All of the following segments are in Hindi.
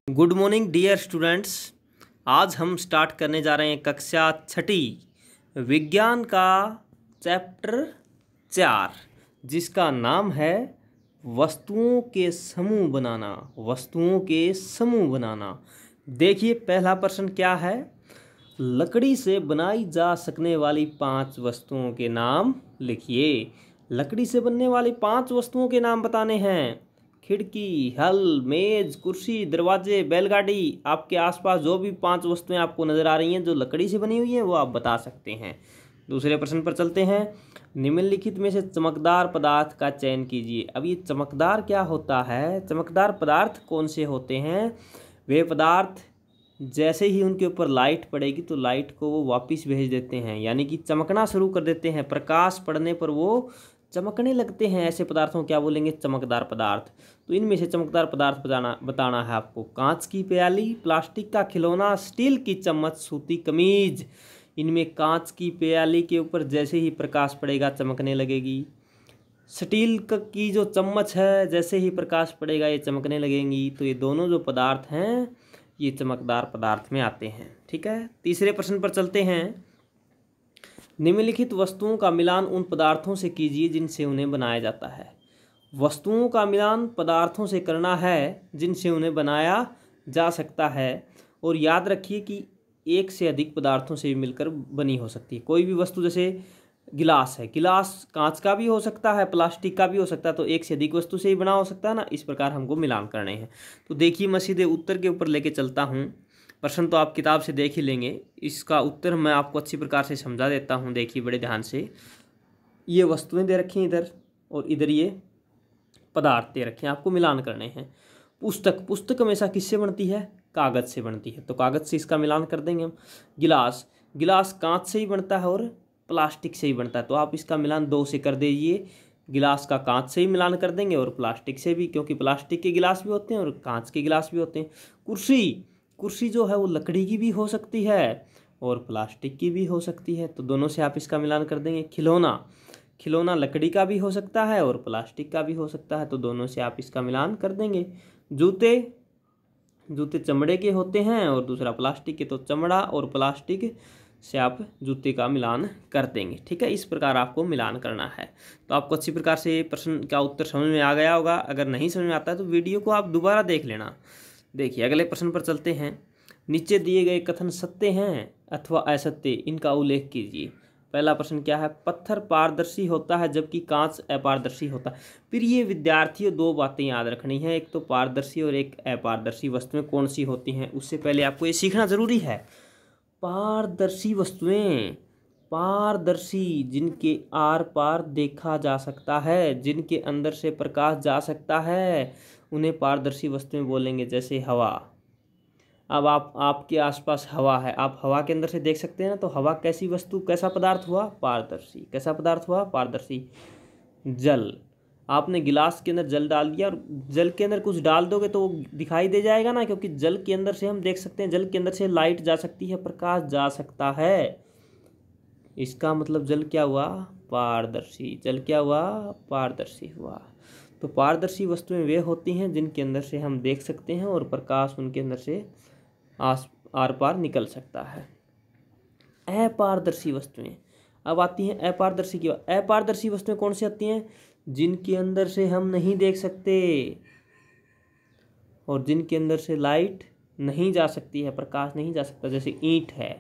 Good morning dear students. आज हम स्टार्ट करने जा रहे हैं कक्षा छठी विज्ञान का चैप्टर 4 जिसका नाम है वस्तुओं के समूह बनाना। वस्तुओं के समूह बनाना। देखिए पहला प्रश्न क्या है। लकड़ी से बनाई जा सकने वाली 5 वस्तुओं के नाम लिखिए। लकड़ी से बनने वाली 5 वस्तुओं के नाम बताने हैं। खिड़की, हल, मेज, कुर्सी, दरवाजे, बैलगाड़ी। आपके आसपास जो भी 5 वस्तुएं आपको नजर आ रही हैं जो लकड़ी से बनी हुई हैं वो आप बता सकते हैं। दूसरे प्रश्न पर चलते हैं। निम्नलिखित में से चमकदार पदार्थ का चयन कीजिए। अब ये चमकदार क्या होता है? चमकदार पदार्थ कौन से होते हैं? वे पदार्थ जैसे ही उनके ऊपर लाइट पड़ेगी तो लाइट को वो वापस भेज देते हैं, यानी कि चमकना शुरू कर देते हैं। प्रकाश पड़ने पर वो चमकने लगते हैं। ऐसे पदार्थों क्या बोलेंगे? चमकदार पदार्थ। तो इनमें से चमकदार पदार्थ बताना है आपको। कांच की प्याली, प्लास्टिक का खिलौना, स्टील की चम्मच, सूती कमीज। इनमें कांच की प्याली के ऊपर जैसे ही प्रकाश पड़ेगा चमकने लगेगी। स्टील की जो चम्मच है जैसे ही प्रकाश पड़ेगा ये चमकने लगेंगी। तो ये दोनों जो पदार्थ हैं ये चमकदार पदार्थ में आते हैं। ठीक है, तीसरे प्रश्न पर चलते हैं। निम्नलिखित वस्तुओं का मिलान उन पदार्थों से कीजिए जिनसे उन्हें बनाया जाता है। वस्तुओं का मिलान पदार्थों से करना है जिनसे उन्हें बनाया जा सकता है। और याद रखिए कि एक से अधिक पदार्थों से भी मिलकर बनी हो सकती है। कोई भी वस्तु, जैसे गिलास है, गिलास कांच का भी हो सकता है, प्लास्टिक का भी हो सकता है, तो एक से अधिक वस्तु से ही बना हो सकता है ना। इस प्रकार हमको मिलान करने हैं। तो देखिए मैं सीधे उत्तर के ऊपर लेके चलता हूँ। प्रश्न तो आप किताब से देख ही लेंगे, इसका उत्तर मैं आपको अच्छी प्रकार से समझा देता हूँ। देखिए बड़े ध्यान से। ये वस्तुएं दे रखी हैं इधर और इधर ये पदार्थ दे रखे हैं, आपको मिलान करने हैं। पुस्तक हमेशा किससे बनती है? कागज़ से बनती है, तो कागज़ से इसका मिलान कर देंगे हम। गिलास कांच से ही बनता है और प्लास्टिक से ही बनता है, तो आप इसका मिलान 2 से कर दीजिए। गिलास का कांच से ही मिलान कर देंगे और प्लास्टिक से भी, क्योंकि प्लास्टिक के गिलास भी होते हैं और कांच के गिलास भी होते हैं। कुर्सी जो है वो लकड़ी की भी हो सकती है और प्लास्टिक की भी हो सकती है, तो दोनों से आप इसका मिलान कर देंगे। खिलौना लकड़ी का भी हो सकता है और प्लास्टिक का भी हो सकता है, तो दोनों से आप इसका मिलान कर देंगे। जूते चमड़े के होते हैं और दूसरा प्लास्टिक के, तो चमड़ा और प्लास्टिक से आप जूते का मिलान कर देंगे। ठीक है, इस प्रकार आपको मिलान करना है। तो आपको अच्छी प्रकार से प्रश्न का उत्तर समझ में आ गया होगा। अगर नहीं समझ में आता है तो वीडियो को आप दोबारा देख लेना। देखिए अगले प्रश्न पर चलते हैं। नीचे दिए गए कथन सत्य हैं अथवा असत्य, इनका उल्लेख कीजिए। पहला प्रश्न क्या है? पत्थर पारदर्शी होता है जबकि कांच अपारदर्शी होता है। फिर ये विद्यार्थियों 2 बातें याद रखनी है, एक तो पारदर्शी और एक अपारदर्शी वस्तुएं कौन सी होती हैं। उससे पहले आपको ये सीखना जरूरी है। पारदर्शी वस्तुएं, पारदर्शी जिनके आर पार देखा जा सकता है, जिनके अंदर से प्रकाश जा सकता है, उन्हें पारदर्शी वस्तुएं बोलेंगे। जैसे हवा। अब आपके आसपास हवा है, आप हवा के अंदर से देख सकते हैं ना, तो हवा कैसी वस्तु, कैसा पदार्थ हुआ? पारदर्शी। कैसा पदार्थ हुआ? पारदर्शी। जल, आपने गिलास के अंदर जल डाल दिया और जल के अंदर कुछ डाल दोगे तो वो दिखाई दे जाएगा ना, क्योंकि जल के अंदर से हम देख सकते हैं, जल के अंदर से लाइट जा सकती है, प्रकाश जा सकता है। इसका मतलब जल क्या हुआ? पारदर्शी। जल क्या हुआ? पारदर्शी हुआ। तो पारदर्शी वस्तुएं वे होती हैं जिनके अंदर से हम देख सकते हैं और प्रकाश उनके अंदर से आर पार निकल सकता है। अपारदर्शी वस्तुएं, अब आती हैं अपारदर्शी की। अपारदर्शी वस्तुएं कौन सी आती हैं? जिनके अंदर से हम नहीं देख सकते और जिनके अंदर से लाइट नहीं जा सकती है, प्रकाश नहीं जा सकता। जैसे ईंट है,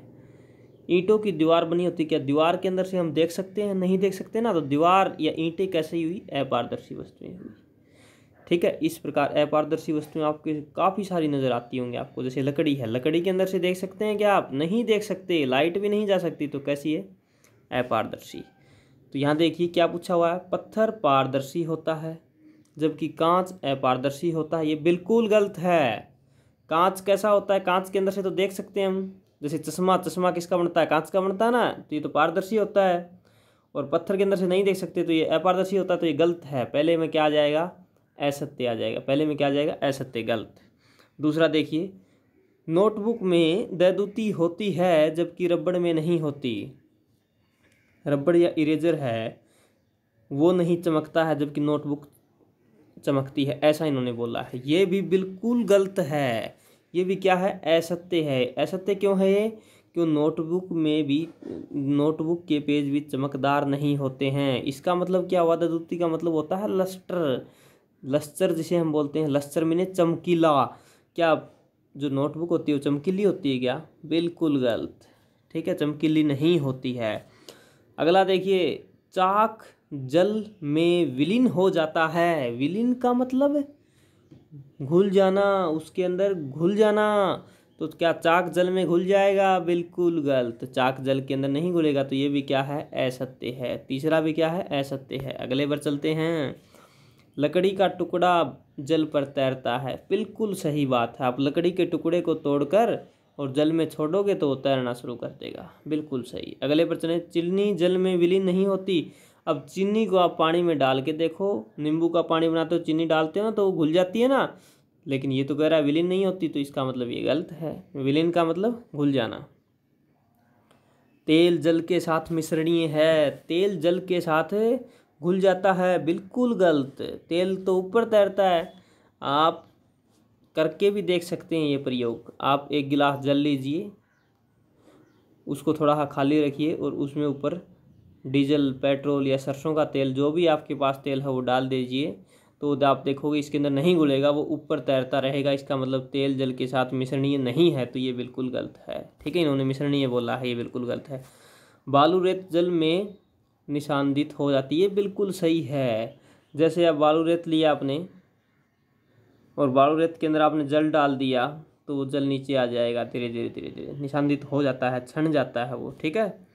ईंटों की दीवार बनी होती है, क्या दीवार के अंदर से हम देख सकते हैं? नहीं देख सकते ना, तो दीवार या ईंटें कैसे हुई? अपारदर्शी वस्तुएं हुई। ठीक है, इस प्रकार अपारदर्शी वस्तुएं आपके काफ़ी सारी नज़र आती होंगी आपको। जैसे लकड़ी है, लकड़ी के अंदर से देख सकते हैं क्या आप? नहीं देख सकते, लाइट भी नहीं जा सकती, तो कैसी है? अपारदर्शी। तो यहाँ देखिए क्या पूछा हुआ है। पत्थर पारदर्शी होता है जबकि कांच अपारदर्शी होता है। ये बिल्कुल गलत है। कांच कैसा होता है? कांच के अंदर से तो देख सकते हैं हम। जैसे चश्मा किसका बनता है? कांच का बनता है ना, तो ये तो पारदर्शी होता है। और पत्थर के अंदर से नहीं देख सकते तो ये अपारदर्शी होता है, तो ये गलत है। पहले में क्या आ जाएगा? असत्य आ जाएगा। पहले में क्या आ जाएगा? असत्य, गलत। दूसरा देखिए, नोटबुक में दैदूती होती है जबकि रबड़ में नहीं होती। रबड़ या इरेजर है वो नहीं चमकता है जबकि नोटबुक चमकती है, ऐसा इन्होंने बोला है। ये भी बिल्कुल गलत है। ये भी क्या है, असत्य है। असत्य क्यों है ये? क्यों नोटबुक के पेज भी चमकदार नहीं होते हैं। इसका मतलब क्या हुआ? द्युति का मतलब होता है लस्टर। लस्टर जिसे हम बोलते हैं, लस्टर मीने चमकीला। क्या जो नोटबुक होती है वो चमकीली होती है क्या? बिल्कुल गलत। ठीक है, चमकीली नहीं होती है। अगला देखिए, चाक जल में विलीन हो जाता है। विलीन का मतलब घुल जाना, उसके अंदर घुल जाना। तो क्या चाक जल में घुल जाएगा? बिल्कुल गलत, चाक जल के अंदर नहीं घुलेगा। तो ये भी क्या है? असत्य है। तीसरा भी क्या है? असत्य है। अगले पर चलते हैं। लकड़ी का टुकड़ा जल पर तैरता है। बिल्कुल सही बात है। आप लकड़ी के टुकड़े को तोड़कर और जल में छोड़ोगे तो वो तैरना शुरू कर देगा। बिल्कुल सही। अगले पर चलें। चीनी जल में विलीन नहीं होती। अब चीनी को आप पानी में डाल के देखो, नींबू का पानी बनाते हो, चीनी डालते हो ना तो वो घुल जाती है ना, लेकिन ये तो कह रहा है विलीन नहीं होती, तो इसका मतलब ये गलत है। विलीन का मतलब घुल जाना। तेल जल के साथ मिश्रणीय है। तेल जल के साथ घुल जाता है। बिल्कुल गलत, तेल तो ऊपर तैरता है। आप करके भी देख सकते हैं ये प्रयोग। आप एक गिलास जल लीजिए, उसको थोड़ा खाली रखिए और उसमें ऊपर डीजल, पेट्रोल या सरसों का तेल, जो भी आपके पास तेल है वो डाल दीजिए, तो आप देखोगे इसके अंदर नहीं घुलेगा, वो ऊपर तैरता रहेगा। इसका मतलब तेल जल के साथ मिश्रणीय नहीं है, तो ये बिल्कुल गलत है। ठीक है, इन्होंने मिश्रणीय बोला है, ये बिल्कुल गलत है। बालू रेत जल में निशांदित हो जाती है। बिल्कुल सही है। जैसे अब बालू रेत लिया आपने और बालू रेत के अंदर आपने जल डाल दिया, तो वो जल नीचे आ जाएगा, धीरे धीरे धीरे धीरे निशांदित हो जाता है, छन जाता है वो। ठीक है।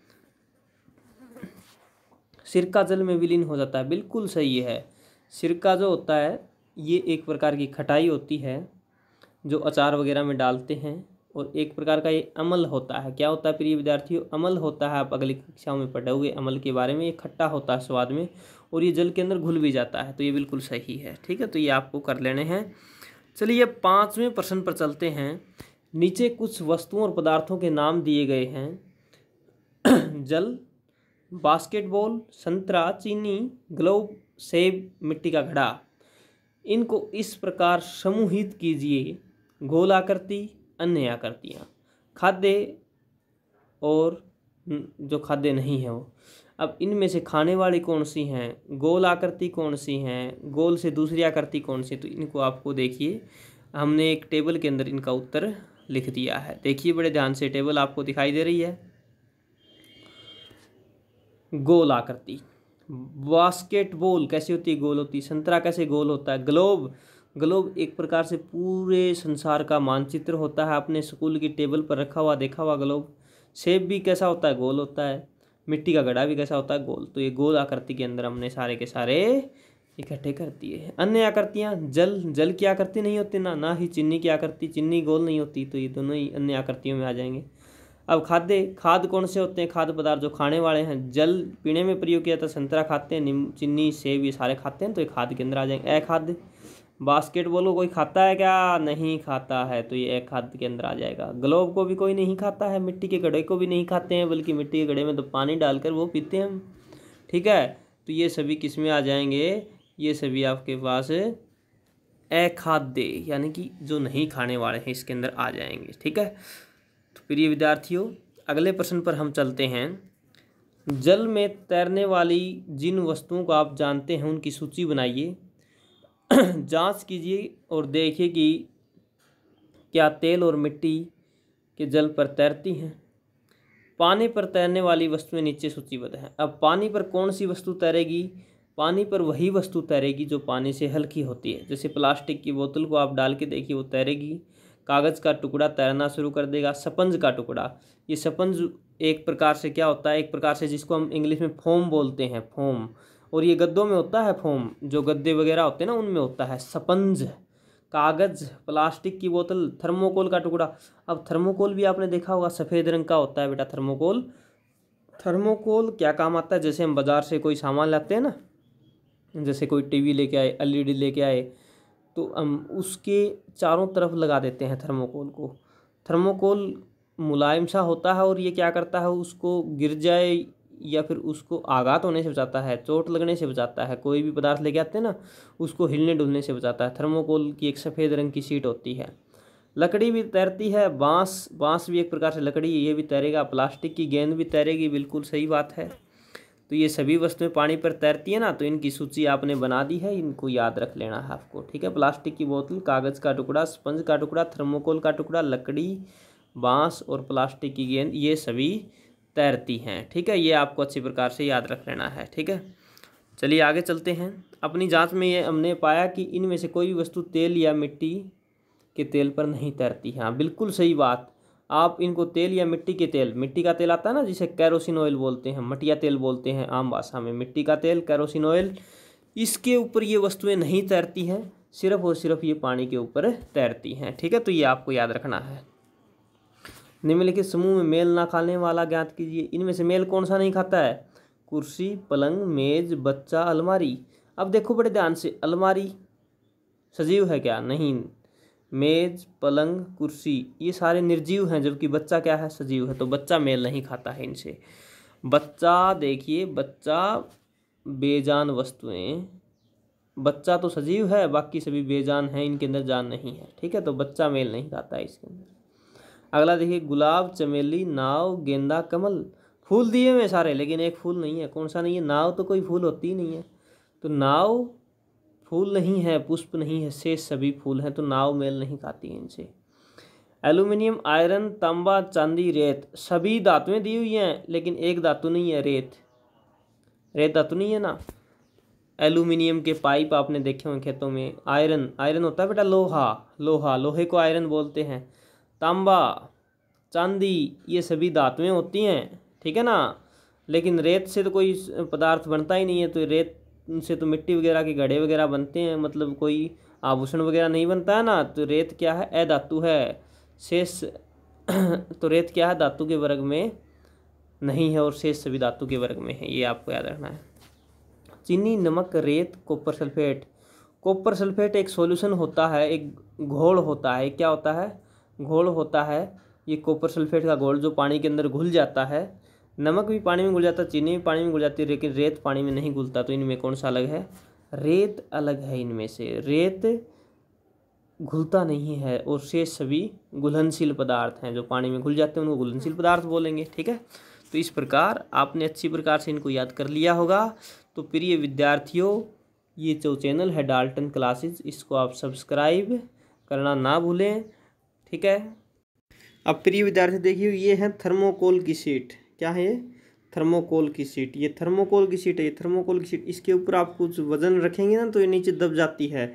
सिरका जल में विलीन हो जाता है। बिल्कुल सही है। सिरका जो होता है ये एक प्रकार की खटाई होती है जो अचार वगैरह में डालते हैं, और एक प्रकार का ये अम्ल होता है। क्या होता है प्रिय विद्यार्थियों? अम्ल होता है। आप अगली कक्षाओं में पढ़ोगे अम्ल के बारे में। ये खट्टा होता है स्वाद में, और ये जल के अंदर घुल भी जाता है। तो ये बिल्कुल सही है। ठीक है, तो ये आपको कर लेने हैं। चलिए 5वें प्रश्न पर चलते हैं। नीचे कुछ वस्तुओं और पदार्थों के नाम दिए गए हैं। जल, बास्केटबॉल, संतरा, चीनी, ग्लोब, सेब, मिट्टी का घड़ा। इनको इस प्रकार समूहित कीजिए: गोल आकृति, अन्य आकृतियाँ, खाद्य और जो खाद्य नहीं है वो। अब इनमें से खाने वाली कौन सी हैं, गोल आकृति कौन सी हैं, गोल से दूसरी आकृति कौन सी? तो इनको आपको देखिए, हमने एक टेबल के अंदर इनका उत्तर लिख दिया है। देखिए बड़े ध्यान से, टेबल आपको दिखाई दे रही है। गोल आकृति, बास्केटबॉल कैसे होती है? गोल होती है। संतरा कैसे गोल होता है? ग्लोब, ग्लोब एक प्रकार से पूरे संसार का मानचित्र होता है। आपने स्कूल की टेबल पर रखा हुआ देखा हुआ ग्लोब। सेब भी कैसा होता है? गोल होता है। मिट्टी का घड़ा भी कैसा होता है? गोल। तो ये गोल आकृति के अंदर हमने सारे के सारे इकट्ठे कर दिए। अन्य आकृतियाँ, जल, जल की आकृति नहीं होती ना ही चीनी की आकृति, चीनी गोल नहीं होती, तो ये दोनों ही अन्य आकृतियों में आ जाएंगे। अब खाद्य, खाद कौन से होते हैं? खाद्य पदार्थ जो खाने वाले हैं। जल पीने में प्रयोग किया था, संतरा खाते हैं, नींबू, चीनी, सेब, ये सारे खाते हैं, तो ये खाद्य के अंदर आ जाएंगे। अखाद्य, बास्केटबॉल को कोई खाता है क्या? नहीं खाता है, तो ये अखाद्य के अंदर आ जाएगा। ग्लोब को भी कोई नहीं खाता है, मिट्टी के घड़े को भी नहीं खाते हैं, बल्कि मिट्टी के घड़े में तो पानी डालकर वो पीते हैं हम। ठीक है, तो ये सभी किस में आ जाएंगे? ये सभी आपके पास अखाद्य, यानी कि जो नहीं खाने वाले हैं, इसके अंदर आ जाएंगे। ठीक है, तो प्रिय विद्यार्थियों अगले प्रश्न पर हम चलते हैं। जल में तैरने वाली जिन वस्तुओं को आप जानते हैं उनकी सूची बनाइए। जांच कीजिए और देखिए कि क्या तेल और मिट्टी के जल पर तैरती हैं। पानी पर तैरने वाली वस्तुएं नीचे सूचीबद्ध हैं। अब पानी पर कौन सी वस्तु तैरेगी? पानी पर वही वस्तु तैरेगी जो पानी से हल्की होती है। जैसे प्लास्टिक की बोतल को आप डाल के देखिए, वो तैरेगी। कागज़ का टुकड़ा तैरना शुरू कर देगा। स्पंज का टुकड़ा, ये स्पंज एक प्रकार से क्या होता है? एक प्रकार से जिसको हम इंग्लिश में फोम बोलते हैं, फोम। और ये गद्दों में होता है फोम, जो गद्दे वगैरह होते हैं ना उनमें होता है स्पंज। कागज़, प्लास्टिक की बोतल, थर्मोकोल का टुकड़ा। अब थर्मोकोल भी आपने देखा होगा, सफ़ेद रंग का होता है बेटा थर्मोकोल। थर्मोकोल क्या काम आता है? जैसे हम बाज़ार से कोई सामान लाते हैं ना, जैसे कोई टीवी लेके आए, एलईडी लेके आए, तो हम उसके चारों तरफ लगा देते हैं थर्मोकोल को। थर्मोकोल मुलायम सा होता है, और ये क्या करता है? उसको गिर जाए या फिर उसको आघात होने से बचाता है, चोट लगने से बचाता है। कोई भी पदार्थ लेके आते हैं ना, उसको हिलने डुलने से बचाता है। थर्मोकोल की एक सफ़ेद रंग की शीट होती है। लकड़ी भी तैरती है, बांस भी एक प्रकार से लकड़ी, ये भी तैरेगा। प्लास्टिक की गेंद भी तैरेगी, बिल्कुल सही बात है। तो ये सभी वस्तुएं पानी पर तैरती है ना, तो इनकी सूची आपने बना दी है, इनको याद रख लेना है आपको, ठीक है। प्लास्टिक की बोतल, कागज़ का टुकड़ा, स्पंज का टुकड़ा, थर्मोकोल का टुकड़ा, लकड़ी, बांस और प्लास्टिक की गेंद, ये सभी तैरती हैं, ठीक है। ये आपको अच्छी प्रकार से याद रख लेना है, ठीक है। चलिए आगे चलते हैं। अपनी जांच में ये हमने पाया कि इनमें से कोई भी वस्तु तेल या मिट्टी के तेल पर नहीं तैरती है। हाँ, बिल्कुल सही बात। आप इनको तेल या मिट्टी के तेल, मिट्टी का तेल आता है ना जिसे कैरोसिन ऑयल बोलते हैं, मटिया तेल बोलते हैं आम भाषा में, मिट्टी का तेल, कैरोसिन ऑयल, इसके ऊपर ये वस्तुएं नहीं तैरती हैं, सिर्फ और सिर्फ ये पानी के ऊपर तैरती हैं, ठीक है। तो ये आपको याद रखना है। निम्नलिखित समूह में मेल ना खाने वाला ज्ञात कीजिए। इनमें से मेल कौन सा नहीं खाता है? कुर्सी, पलंग, मेज, बच्चा, अलमारी। अब देखो बड़े ध्यान से, अलमारी सजीव है क्या? नहीं। मेज, पलंग, कुर्सी ये सारे निर्जीव हैं, जबकि बच्चा क्या है? सजीव है। तो बच्चा मेल नहीं खाता है इनसे। बच्चा, देखिए बच्चा बेजान वस्तुएं, बच्चा तो सजीव है, बाकी सभी बेजान हैं, इनके अंदर जान नहीं है, ठीक है। तो बच्चा मेल नहीं खाता है इसके अंदर। अगला देखिए, गुलाब, चमेली, नाव, गेंदा, कमल। फूल दिए हुए सारे, लेकिन एक फूल नहीं है। कौन सा नहीं है? नाव तो कोई फूल होती ही नहीं है, तो नाव फूल नहीं है, पुष्प नहीं है, शेष सभी फूल हैं, तो नाव मेल नहीं खाती है इनसे। एल्यूमिनियम, आयरन, तांबा, चांदी, रेत, सभी धातुएं दी हुई हैं, लेकिन एक धातु नहीं है, रेत। रेत धातु नहीं है ना। एल्यूमिनियम के पाइप आपने देखे होंगे खेतों में। आयरन, आयरन होता है बेटा लोहा, लोहे को आयरन बोलते हैं। तांबा, चांदी, ये सभी धातुएं होती हैं, ठीक है ना। लेकिन रेत से तो कोई पदार्थ बनता ही नहीं है, तो रेत से तो मिट्टी वगैरह के घड़े वगैरह बनते हैं, मतलब कोई आभूषण वगैरह नहीं बनता है ना। तो रेत क्या है? अधातु है, शेष तो रेत क्या है? धातु के वर्ग में नहीं है, और शेष सभी धातु के वर्ग में है, ये आपको याद रखना है। चीनी, नमक, रेत, कॉपर सल्फेट। कॉपर सल्फेट एक सॉल्यूशन होता है, एक घोल होता है। क्या होता है? घोल होता है। ये कॉपर सल्फेट का घोल जो पानी के अंदर घुल जाता है। नमक भी पानी में घुल जाता है, चीनी भी पानी में घुल जाती है, लेकिन रेत पानी में नहीं घुलता। तो इनमें कौन सा अलग है? रेत अलग है इनमें से। रेत घुलता नहीं है, और शेष सभी घुलनशील पदार्थ हैं, जो पानी में घुल जाते हैं उनको घुलनशील पदार्थ बोलेंगे, ठीक है। तो इस प्रकार आपने अच्छी प्रकार से इनको याद कर लिया होगा। तो प्रिय विद्यार्थियों, ये जो चैनल है डाल्टन क्लासेस, इसको आप सब्सक्राइब करना ना भूलें, ठीक है। अब प्रिय विद्यार्थी देखिए, ये है थर्मोकोल की शीट। क्या है ये? थर्मोकोल की शीट। ये थर्मोकोल की शीट है, ये थर्मोकोल की शीट। इसके ऊपर आप कुछ वजन रखेंगे ना, तो ये नीचे दब जाती है,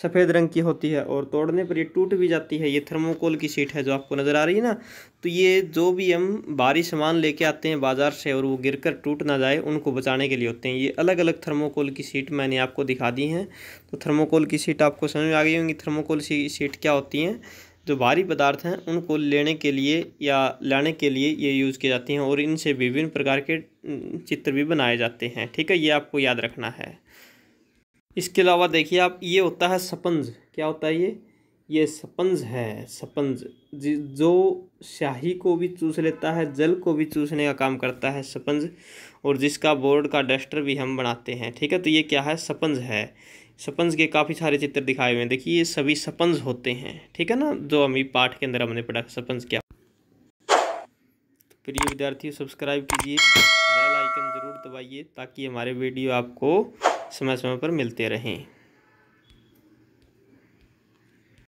सफ़ेद रंग की होती है, और तोड़ने पर ये टूट भी जाती है। ये थर्मोकोल की शीट है जो आपको नज़र आ रही है ना। तो ये जो भी हम भारी सामान लेके आते हैं बाज़ार से और वो गिरकर टूट ना जाए, उनको बचाने के लिए होते हैं। ये अलग अलग थर्मोकोल की शीट मैंने आपको दिखा दी हैं। तो थर्मोकोल की शीट आपको समझ में आ गई होंगी। थर्मोकोल की शीट क्या होती हैं? जो भारी पदार्थ हैं उनको लेने के लिए या लाने के लिए ये यूज़ की जाती हैं, और इनसे विभिन्न प्रकार के चित्र भी बनाए जाते हैं, ठीक है। ये आपको याद रखना है। इसके अलावा देखिए आप, ये होता है स्पंज। क्या होता है ये स्पंज है। स्पंज जो स्याही को भी चूस लेता है, जल को भी चूसने का काम करता है स्पंज, और जिसका बोर्ड का डस्टर भी हम बनाते हैं, ठीक है। तो ये क्या है? स्पंज है। स्पंज के काफ़ी सारे चित्र दिखाए हुए हैं, देखिए ये सभी स्पंज होते हैं, ठीक है ना, जो हम पाठ के अंदर हमने पढ़ा स्पंज क्या। तो प्रिय विद्यार्थियों, सब्सक्राइब कीजिए, बेल आइकन ज़रूर दबाइए, ताकि हमारे वीडियो आपको समय समय पर मिलते रहें।